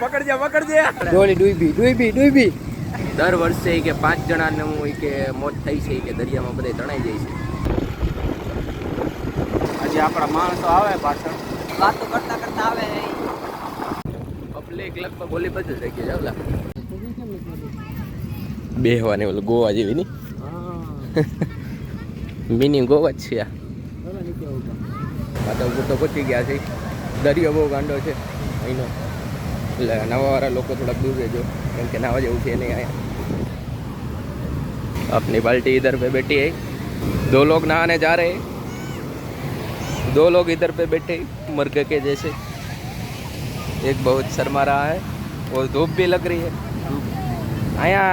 પકડજે ડોલી ડૂબી દર વર્ષે કે 5 જણાનું કે મોત થઈ છે કે દરિયામાં બધે તણાઈ જાય છે. હજી આપણા માણસો આવે પાછળ વાતો કરતા કરતા આવે. પબ્લિક લગભગ બોલી બધું થઈ ગયું જાવલા બેહવાની ઓલું ગોવા જેવી ની મિની ગોવા જ છે આ. માતા ઉપર તો પહોંચી ગયા છે. દરિયો બહુ ગાંડો છે અહીંનો, એટલે નવાવાળા લોકો થોડાક દૂર રહેજો કેમ કે નાવા જેવું છે નહીં અહીંયા. अपनी बाल्टी इधर पे बैठी है, 2 लोग नहाने जा रहे हैं, 2 लोग इधर पे बैठे मरघे के जैसे. एक बहुत शर्मा रहा है और धूप भी लग रही है. અહીંયા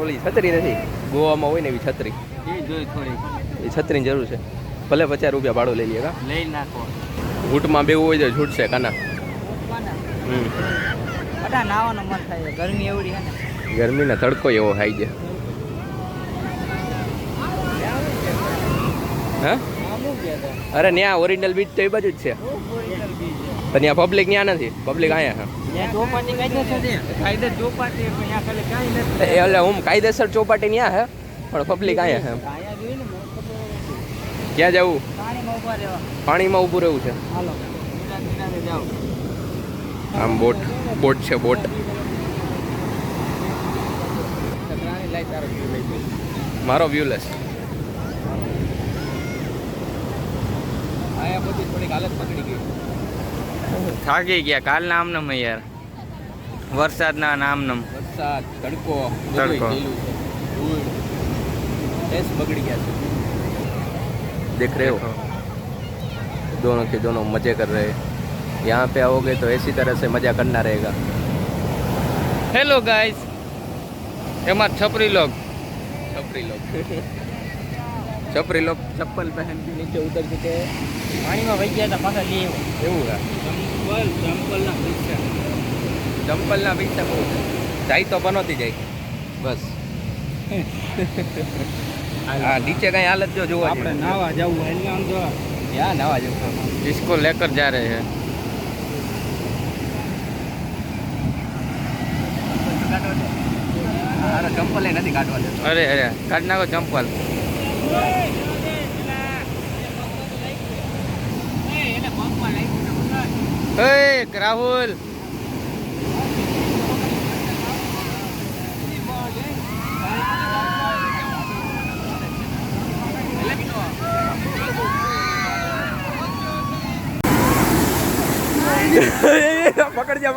ઓલી છત્રી નથી, ગોવામાં હોય ને એવી છત્રી એ જોઈ થોડી એ છત્રીની જરૂર છે. ભલે 50 રૂપિયા ભાડું લઈ લઈએ કા લઈ નાખો. ઊંટમાં બેવું હોય તો છૂટશે કાના. અટા નાવાનો મન થાય, ગરમી એવડી હે ને. ગરમીનો તડકો એવો થાય છે. હા અરે ત્યાં ઓરિજિનલ બીચ તો એ બાજુ જ છે, પણ ત્યાં પબ્લિક ત્યાં નથી, પબ્લિક અહીંયા છે. એટલે હું કાયદેસર ચોપાટી ત્યાં હે પણ પબ્લિક અહીંયા છે. ક્યાં જવું? પાણીમાં ઊભું રહેવું છે. આમ બોટ છે બોટ. મારો વ્યુલેસ આયા બધી થોડીક હાલત પકડી ગઈ. થાકી ગયા કાલના આમનમ યાર, વરસાદના નામનમ. વરસાદ તડકો તડકો. टेस्ट बगड़ गया है. देख रहे हो, दोनों के दोनों मजे कर रहे हैं. यहाँ पे आओगे तो ऐसी तरह से मजा करना रहेगा. हेलो गाइस, एमा छपरी लोग छपरी लोग चप्पल पहन के नीचे उतर चुके हैं. પાણીમાં વહી ગયા હતા પાછા લેવો. એવું છે. ચંપલના પૈસા બહુ છે. જાય તો બનોતી જાય બસ. હા નીચે કઈ હાલત જો જોવા આપણે નાવા જવું એટલે આમ જો ત્યાં નાવા જવું. इसको लेकर जा रहे हैं. અરે ચંપલ નથી કાઢવા દેતો. અરે અરે કાઢ નાખો ચંપલ. રાહુલ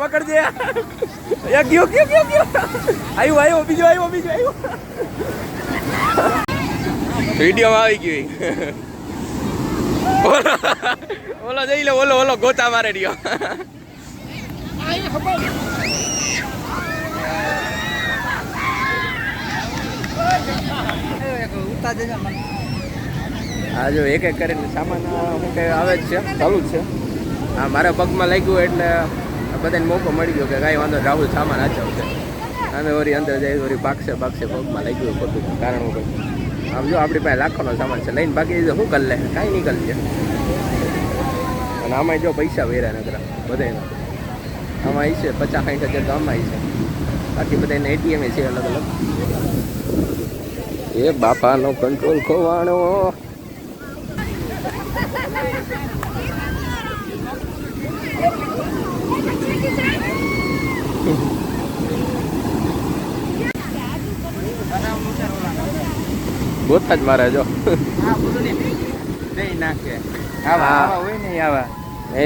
પકડજે ગયો આવ્યો બીજો વિડીયોમાં આવી ગયું. ઓલો જઈ લે, ઓલો ગોતા મારે રહ્યો. હા જો એક કરીને સામાન શું કે આવે જ છે, ચાલુ જ છે. હા મારા પગમાં લાગ્યું એટલે બધાને મોકો મળી ગયો કે કાંઈ વાંધો રાહુલ સામાન આચવશે. અમે વળી અંદર જઈએ વળી પાકશે પગમાં લાગ્યું ખોટું કારણ વગર. આમ જો આપણી પાસે લાખોનો સામાન છે, લઈને બાકી શું કરી લે, કાંઈ નહીં કરી લે. અને આમાં જો પૈસા વેરા નકરા બધાના આમાં આવી છે 50-60 હજાર તો આમાં આવી છે. બાકી બધાને એટીએમ છે અલગ અલગ. એ બાપાનો કંટ્રોલ ખોવાણો. ગોતા જ મારે જો નાખે આવા હોય ને આવા એ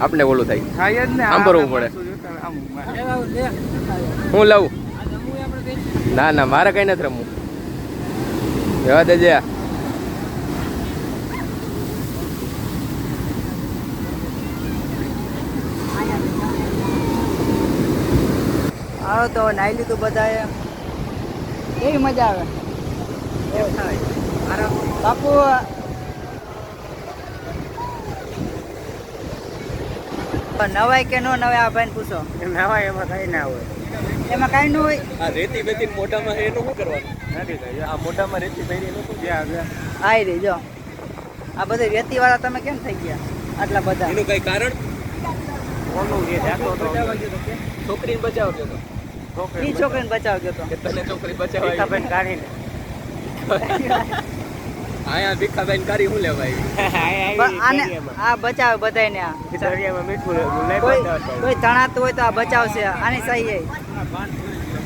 આપણે ઓલું થાય, થાય જ ને. આમ ભરવું પડે. હું લાવું? ના મારે કઈ નથી રમવું. જવા દેજે. આવો તો નાઈ લીધું બધાએ, કેવી મજા આવે. બાપુ નવાય કે નો નવાય આ ભાઈને પૂછો. નવાય એમાં કઈ ના હોય. એમાં કાંઈ ન હોય. આ રેતી બેતી મોઢામાં એનું શું કરવાનું? નથી કઈ આ મોઢામાં રેતી ભરી એનું શું? આઈ રહી જો આ બધા રેતી વાળા તમે કેમ થઈ ગયા આટલા બધા? એનું કઈ કારણ? છોકરીને બચાવ ગયો તો ઈ છોકરીને બચાવ ગયો તો કે તને છોકરી બચાવ ભીખાભાઈને કાઢીને આયા ભીખાભાઈને કરી હું લેવાય પણ આને આ બચાવ બધાયને આ દરિયામાં મીઠું લઈ કોઈ તણાતું હોય તો આ બચાવશે આની સહી હે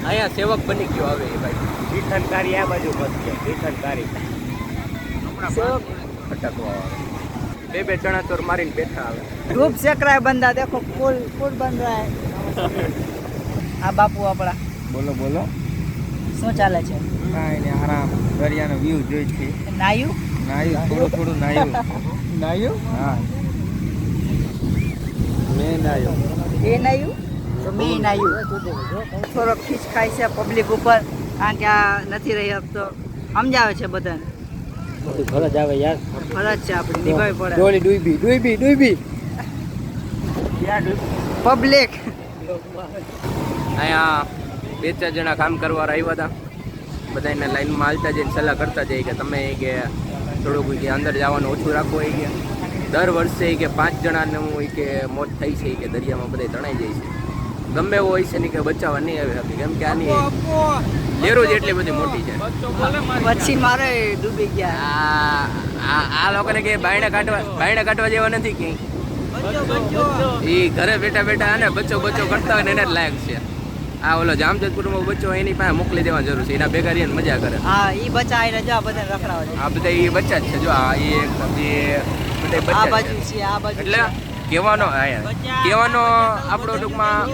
અહીંયા સેવક બની ગયો હવે એ ભાઈ ભીખનકારી આ બાજુ બચશે ભીખનકારી સેવક અટકવા આવે બે ચણા ચોર મારીને બેઠા આવે धूप सेक रहा है बंदा देखो पुल पुल बन रहा है આ બાપુ આપણા બોલો બોલો શું ચાલે છે કાંઈ નહીં આરામ દરિયાનો વ્યૂ જોઈ છે નાયું થોડું થોડું નાયું નાયું હા મેં નાયો એ નાયું તો મેં નાયું થોડો ખીચ ખાય છે પબ્લિક ઉપર કારણ કે આ નથી રહી શકતો સમજાવે છે બધાને ફરજ આવે યાર ફરજ છે આપણી નિભાવી પડે ડોલી ડૂબી પબ્લિક અહીંયા 2-4 જણા કામ કરવા આવ્યા હતા બધાને લાઈનમાં હાલતા જઈને સલાહ કરતા જાય કે તમે કે થોડુંક કે અંદર જવાનું ઓછું રાખો એ કે દર વર્ષે કે 5 જણાનું કે મોત થઈ છે કે દરિયામાં બધા તણાઈ જાય છે ગમે એવો હોય છે ને કે બચાવવા નહીં આવી શકે કેમ કે આની લેરો જ એટલી બધી મોટી છે પછી મારે ડૂબી ગયા આ લોકોને કે બાયણે કાઢવા જેવા નથી ક્યાંય એ ઘરે બેઠા બેઠા ને બચ્ચો કરતા હોય ને એને જ લાયક છે આ ઓલો જામજોધપુરમાં બચ્ચો એની પાસે મોકલી દેવા જરૂર છે એના ભેગા રહીને મજા કરે હા ઈ બચા આઈને જો બધા રખડાવે છે આ બધા એ બચ્ચા જ છે જો આ એ બધા આ બચ્ચા બાજુ છે છે આ બાજુ એટલે કહેવાનો આપણો ટૂંકમાં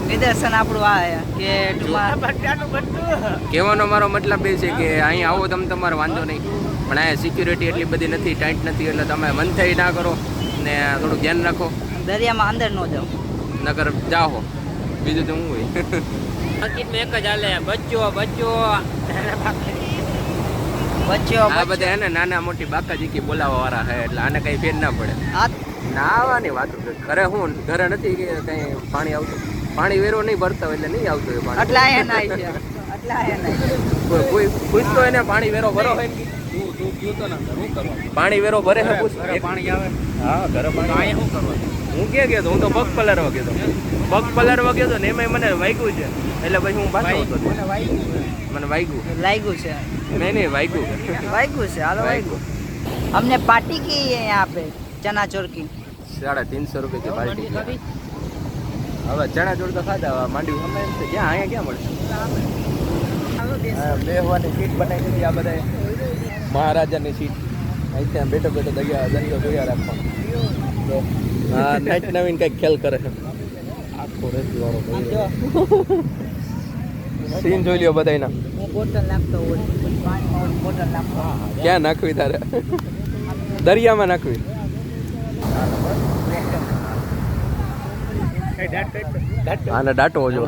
નિદર્શન આપણું આ છે કે ટૂંકમાં કહેવાનો મારો મતલબ એ છે કે અહીં આવો તમે તમારો વાંધો નહીં પણ અહીંયા સિક્યુરિટી એટલી બધી નથી ટાઈટ નથી એટલે તમે મન થઈ ના કરો ને થોડુંક ધ્યાન રાખો દરિયામાં અંદર ન જાઓ નકર જાઓ બીજું તો હું હોય હકીકતમાં એક જ હાલે બચ્ચો આ બધા એને નાના મોટી બાકાજીકી બોલાવવા વાળા છે એટલે આને કઈ ફેર ના પડે આ નાવાની વાત ઘરે હું ઘરે નથી કે કઈ પાણી આવતું પાણી વેરો નહીં ભરતા હોય એટલે નહીં આવતું એ પાણી એટલે આયા નાય છે એટલે આયા નાય કોઈ પૂછતો એને પાણી વેરો ભરો હોય ને પાણી વેરો ભરે છે પૂછ પાણી આવે હા ઘરે પાણી અહીંયા શું કરવાનું હું ક્યાં ગયો હતો હું તો પગ પલારવા ગયો હતો પગ પલારવા ગયો હતો ને એમાં મને વાગ્યું છે એટલે પછી હું પાછો હતો મને વાગ્યું લાગ્યું છે નહીં વાગ્યું वाइगु से हालो वाइगु हमने पार्टी की है यहाँ पे चना चोर की 350 रुपये की पार्टी હવે ચણા ચોળ તો ખાધા હવે માંડ્યું અમે એમ છે ક્યાં અહીંયા ક્યાં મળશે બેહવાની સીટ બનાવી દીધી આ બધા મહારાજાની સીટ અહીંથી બેઠો દરિયો જોયા રાખવાનો હા નાઈટ નવીન કંઈક ખેલ કરે છે આખો રેતી વાળો સીન જોઈ લ્યો બધાયના હું બોટલ નાખતો હોય પાણીમાં બોટલ નાખતો ક્યાં નાખવી તારે દરિયામાં નાખવી આને દાટો જો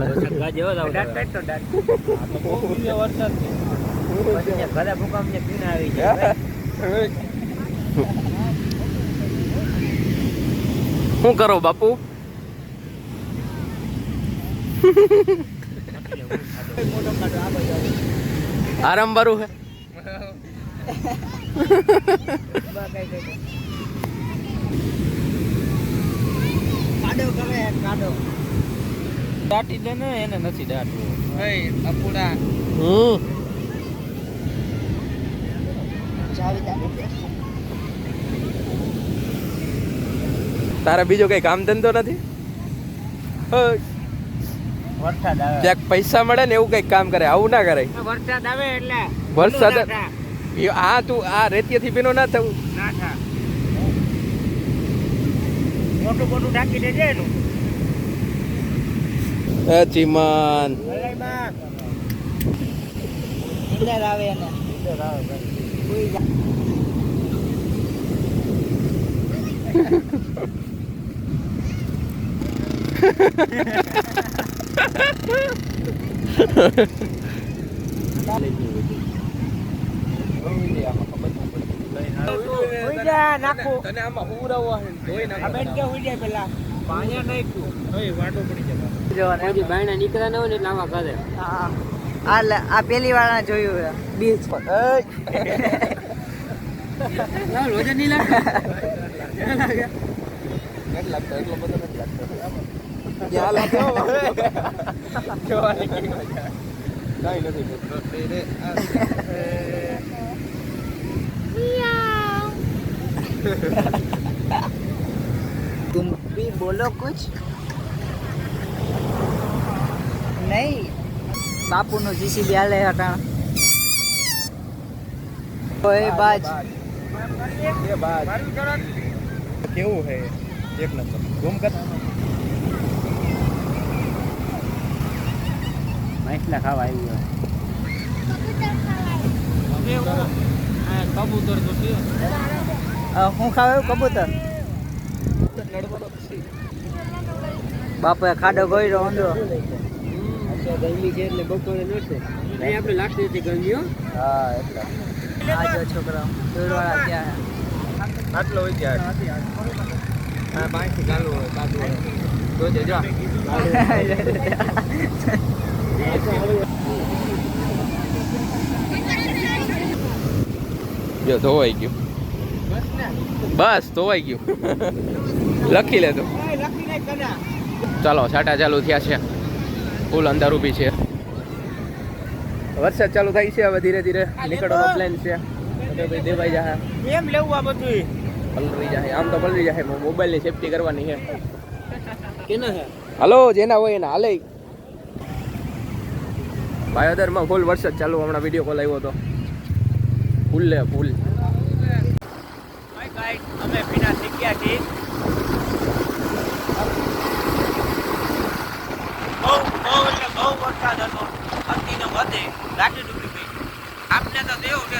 ઘરે ભૂકંપ ને પીને આવી જાય શું કરો બાપુ આરામ બારું હે કાડો કરે કાડો દાટી દે ને એને નથી દાટવું અપુડા ચાવી દાટી તારે બીજો કઈ કામ ધંધો નથી વરસાદ આવે જ્યાંક પૈસા મળે ને એવું કઈક કામ કરે આવું ના કરે વરસાદ આવે એટલે વરસાદ આ તું આ રેતીથી ભીનો ના થવું ના થા મોટું ઢાંકી દેજે એનું ચીમન અંદર આવે એને અંદર આવે કોઈ તને આમાં હુરાવા હે ધોઈ નાખો બેન કે હોઈ જાય પેલા પાણી નાખ્યું ઓય વાટો પડી જાય જોવાને કોઈ બાયણા નીકળ્યા ન હોય ને એટલે આમાં કરે આ પેલી વાળા જોયું છે બીચ પર વજન નહીં લાગે લાગતો, એટલો બધો નથી લાગતો. ક્યાં લાગ્યો હવે? જોવાની કેવી મજા આવે. કાંઈ નથી થતું. तुम भी बोलो कुछ नहीं. બાપુનું જીસીબી હાલે હટાણ. ઓય બાજ ये बात કેવું હે એક નંબર ઘૂમ કર મૈસલા ખાવા આવ્યું કબૂતર તો છે. હું ખાવા કબૂતર. બાપુએ ખાડો ગોયરો ઊંધો. ગરમી છે એટલે બપોરે નડશે. અહીં આપણે લાગતી હતી ગરમીઓ. હા એટલે આજો છોકરા દોડવાળા ત્યાં આટલો હોય ત્યાં હા 5 થી ચાલુ હોય 7 હોય જોજે જો જો ધોવાઈ ગયું બસ ધોવાઈ ગયું લખી લેતો ચાલો છાટા ચાલુ થયા છે ફૂલ અંધારું બી છે વરસાદ ચાલુ થાય છે હવે ધીરે ધીરે નીકળવાનો પ્લાન છે તો ભાઈ દેવાઈ જાય એમ લેવું આ બધું પલરી જાય આમ તો પલરી જાય મોબાઈલની સેફટી કરવાની છે કેના છે હલો જેના હોય એના હાલે ભાયોદરમાં ફૂલ વરસાદ ચાલુ હમણાં વિડીયો કોલ આવ્યો હતો ફૂલ લે ફૂલ અમે પીના શીખ્યા છીએ બહુ વરસાદ હતો અતિનો વધે લાટી ડૂબી આપને તો દેવું છે